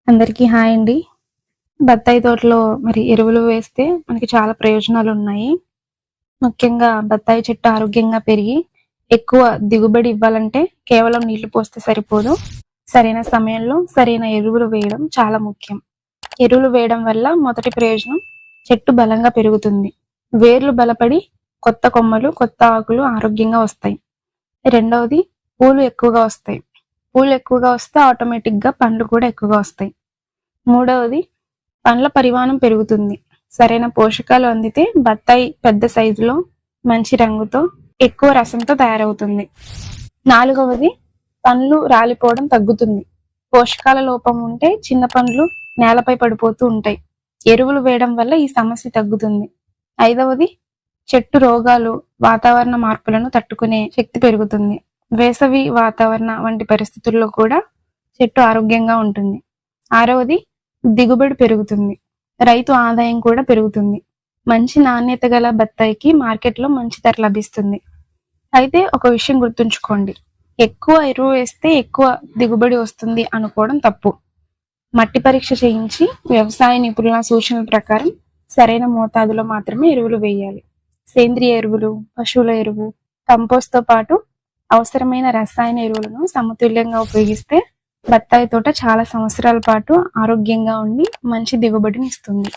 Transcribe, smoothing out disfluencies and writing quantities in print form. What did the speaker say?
అందరికీ హాయ్ అండి. బత్తాయి తోటలో ఎరువులు వేస్తే మనకి చాలా ప్రయోజనాలు ఉన్నాయి. ముఖ్యంగా బత్తాయి చెట్టు ఆరోగ్యంగా పెరిగి ఎక్కువ దిగుబడి ఇవ్వాలంటే కేవలం నీళ్లు పోస్తే సరిపోదు. సరైన సమయంలో సరైన ఎరువులు వేయడం చాలా ముఖ్యం. ఎరువులు వేయడం వల్ల మొదటి ప్రయోజనం చెట్టు బలంగా పెరుగుతుంది. వేర్లు బలపడి కొత్త కొమ్మలు, కొత్త ఆకులు ఆరోగ్యంగా వస్తాయి. రెండవది పూలు ఎక్కువగా వస్తాయి. పూలు ఎక్కువగా వస్తే ఆటోమేటిక్ గా పండ్లు కూడా ఎక్కువగా వస్తాయి. మూడవది పండ్ల పరిమాణం పెరుగుతుంది. సరైన పోషకాలు అందితే బత్తాయి పెద్ద సైజులో మంచి రంగుతో ఎక్కువ రసంతో తయారవుతుంది. నాలుగవది పండ్లు రాలిపోవడం తగ్గుతుంది. పోషకాల లోపం ఉంటే చిన్న పండ్లు నేలపై పడిపోతూ ఉంటాయి. ఎరువులు వేయడం వల్ల ఈ సమస్య తగ్గుతుంది. ఐదవది చెట్టు రోగాలు, వాతావరణ మార్పులను తట్టుకునే శక్తి పెరుగుతుంది. వేసవి వాతావరణ వంటి పరిస్థితుల్లో కూడా చెట్టు ఆరోగ్యంగా ఉంటుంది. ఆరవది దిగుబడి పెరుగుతుంది. రైతు ఆదాయం కూడా పెరుగుతుంది. మంచి నాణ్యత గల బత్తాయికి మార్కెట్లో మంచి ధర లభిస్తుంది. అయితే ఒక విషయం గుర్తుంచుకోండి, ఎక్కువ ఎరువు వేస్తే ఎక్కువ దిగుబడి వస్తుంది అనుకోవడం తప్పు. మట్టి పరీక్ష చేయించి వ్యవసాయ నిపుణుల సూచనల ప్రకారం సరైన మోతాదులో మాత్రమే ఎరువులు వేయాలి. సేంద్రియ ఎరువులు, పశువుల ఎరువు, కంపోస్ట్ తో పాటు అవసరమైన రసాయన ఎరువులను సమతుల్యంగా ఉపయోగిస్తే బత్తాయి తోట చాలా సంవత్సరాల పాటు ఆరోగ్యంగా ఉండి మంచి దిగుబడిని ఇస్తుంది.